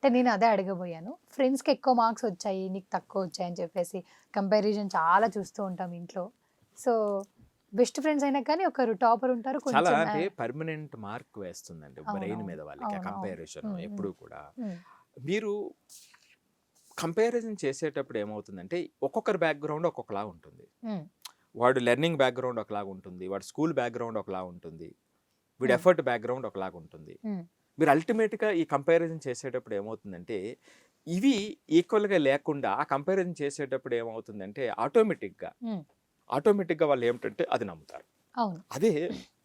అంటే నేను అదే అడగబోయాను. ఫ్రెండ్స్‌కి ఎక్కువ మార్క్స్ వచ్చాయి, నీకు తక్కువ వచ్చాయని చెప్పేసి కంపారిజన్ చాలా చూస్తూ ఉంటాం ఇంట్లో. సో, బెస్ట్ ఫ్రెండ్స్ అయినా కానీ ఒకరు టాపర్ ఉంటారు. చాలా కొంచెం అంటే పర్మనెంట్ మార్క్ వేస్తుందండి బ్రెయిన్ అవునవును. మీద వాళ్ళకి ఆ అవునవును. కంపారిజన్ హ్మ్. హ్మ్. ఎప్పుడు కూడా. హ్మ్. మీరు కంపారిజన్ చేసేటప్పుడు ఏమవుతుందంటే ఒక్కొక్కరి బ్యాక్‌గ్రౌండ్ ఒక్కొక్కలా ఉంటుంది. హ్మ్. వాడు లెర్నింగ్ బ్యాక్‌గ్రౌండ్ ఒకలాగా ఉంటుంది. వాడు స్కూల్ బ్యాక్‌గ్రౌండ్ ఒకలా ఉంటుంది. వీడి హ్మ్. ఎఫర్ట్ బ్యాక్‌గ్రౌండ్ ఒకలాగా ఉంటుంది. హ్మ్. మీరు అల్టిమేట్‌గా ఈ కంపారిజన్ చేసేటప్పుడు ఏమవుతుందంటే ఇవి ఈక్వల్‌గా లేకుండా ఆ కంపారిజన్ చేసేటప్పుడు ఏమవుతుందంటే హ్మ్. ఆటోమేటిక్‌గా వాళ్ళు ఏమిటంటే అది నమ్ముతారు. అవును. అదే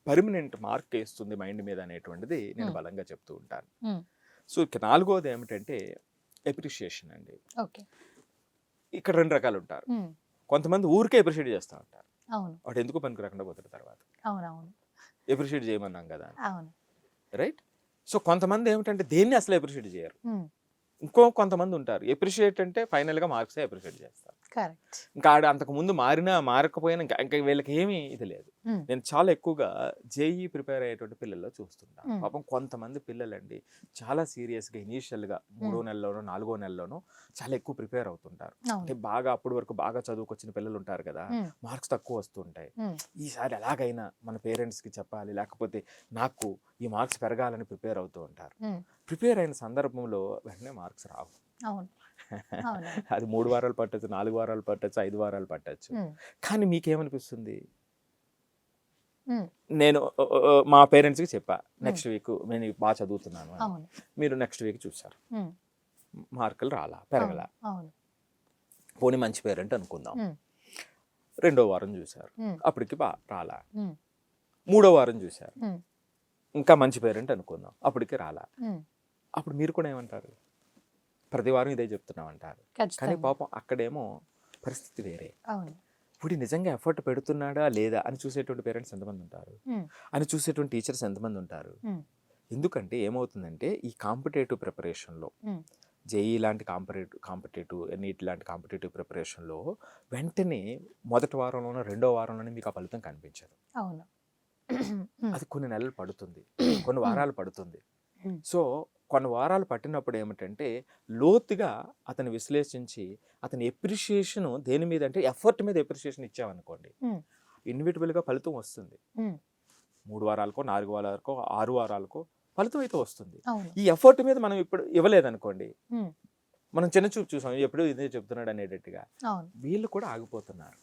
పర్మనెంట్ మార్క్ ఏస్తుంది మైండ్ మీద అనేటువంటిది నేను హ్మ్. బలంగా చెప్తూ ఉంటాను. హ్మ్. సో, ఇక నాలుగోది ఏమిటంటే అప్రిషియేషన్ అండి. ఓకే. ఇక్కడ 2 రకాలుంటారు. హ్మ్. కొంతమంది ఊరికే అప్రిషియేట్ చేస్తా ఉంటారు. అవును. వాడు ఎందుకు పనికి రాకుండా పోతాడు తర్వాత. అవునవును. అప్రిషియేట్ చేయమన్నాం కదా అని. అవును. రైట్? సో, కొంతమంది ఏమిటంటే దేన్ని అసలు అప్రిషియేట్ చేయరు. హ్మ్. కొంతమంది ఉంటారు. అప్రిషియేట్ అంటే ఫైనల్‌గా మార్క్సే అప్రిషియేట్ చేస్తారు. కరెక్ట్. ఇంకా ఆడు అంతకుముందు మారినా, మారకపోయినా ఇంక వీళ్ళకేమి ఇది లేదు. హ్మ్. నేను చాలా ఎక్కువగా జేఈఈ ప్రిపేర్ అయ్యేటువంటి పిల్లల్లో చూస్తుంటాను. హ్మ్. పాపం కొంతమంది పిల్లలండి చాలా సీరియస్‌గా ఇనీషియల్‌గా మూడో హ్మ్. నెలలోనో, నాలుగో నెలలోనో చాలా ఎక్కువ ప్రిపేర్ అవుతుంటారు. అవును. అంటే బాగా అప్పటి వరకు బాగా చదువుకొచ్చిన పిల్లలు ఉంటారు కదా! హ్మ్. మార్క్స్ తక్కువ వస్తుంటాయి. హ్మ్. ఈసారి ఎలాగైనా మన పేరెంట్స్‌కి చెప్పాలి, లేకపోతే నాకు ఈ మార్క్స్ పెరగాలని ప్రిపేర్ అవుతూ ఉంటారు. హ్మ్. ప్రిపేర్ అయిన సందర్భంలో వెంటనే మార్క్స్ రావు. అవును. అవునవును. అది 3 వారాలు పట్టొచ్చు, 4 వారాలు పట్టొచ్చు, 5 వారాలు పట్టొచ్చు. హ్మ్. కానీ మీకేమనిపిస్తుంది? హ్మ్. నేను మా పేరెంట్స్‌కి చెప్పా. హ్మ్. నెక్స్ట్ వీక్ నేను బా చదువుతున్నాను అని. అవును. మీరు నెక్స్ట్ వీక్ చూసారు. హ్మ్. మార్కులు రాలా, అవును. పెరగలా. అవును. పోనీ మంచి పేరెంట్ అనుకుందాం. హ్మ్. రెండో వారం చూసారు. హ్మ్. అప్పటికి రాలా. హ్మ్. మూడో వారం చూసారు. హ్మ్. ఇంకా మంచి పేరెంట్ అనుకుందాం. అప్పటికి రాలా. హ్మ్. అప్పుడు మీరు కూడా ఏమంటారు? ప్రతి వారం ఇదే చెప్తున్నాం అంటారు. కానీ ఖచ్చితంగా. పాపం అక్కడేమో పరిస్థితి వేరే. అవును. వీడు నిజంగా ఎఫర్ట్ పెడుతున్నాడా లేదా అని చూసేటువంటి పేరెంట్స్ ఎంతమంది ఉంటారు? హ్మ్. అని చూసేటువంటి టీచర్స్ ఎంతమంది ఉంటారు? హ్మ్. ఎందుకంటే ఏమవుతుందంటే ఈ కాంపిటేటివ్ ప్రిపరేషన్‌లో హ్మ్. జేఈఈ లాంటి కాంపిటేటివ్ నీట్ లాంటి కాంపిటేటివ్ ప్రిపరేషన్‌లో వెంటనే మొదటి వారంలోనో, రెండో వారంలోనే మీకు ఆ ఫలితం కనిపించదు. అవును. హ్మ్. అది కొన్ని నెలలు పడుతుంది. కొన్ని హ్మ్. వారాలు పడుతుంది. హ్మ్. సో, కొన్ని వారాలు పట్టినప్పుడు ఏమిటంటే లోతుగా అతను విశ్లేషించి అతని అప్రిషియేషన్ దేని మీద అంటే ఎఫర్ట్ మీద అప్రిషియేషన్ ఇచ్చామనుకోండి. హ్మ్. ఇన్‌విటబుల్‌గా ఫలితం వస్తుంది. హ్మ్. 3 వారాలకో, 4 వారాలకో, 6 వారాలకో ఫలితం అయితే వస్తుంది. అవును. ఈ ఎఫర్ట్ మీద మనం ఇప్పుడు ఇవ్వలేదనుకోండి, హ్మ్. మనం చిన్న చూపు చూసాం. ఎప్పుడు ఇదే చెప్తున్నాడు అనేటట్టుగా. అవును. వీళ్ళు కూడా ఆగిపోతున్నారు.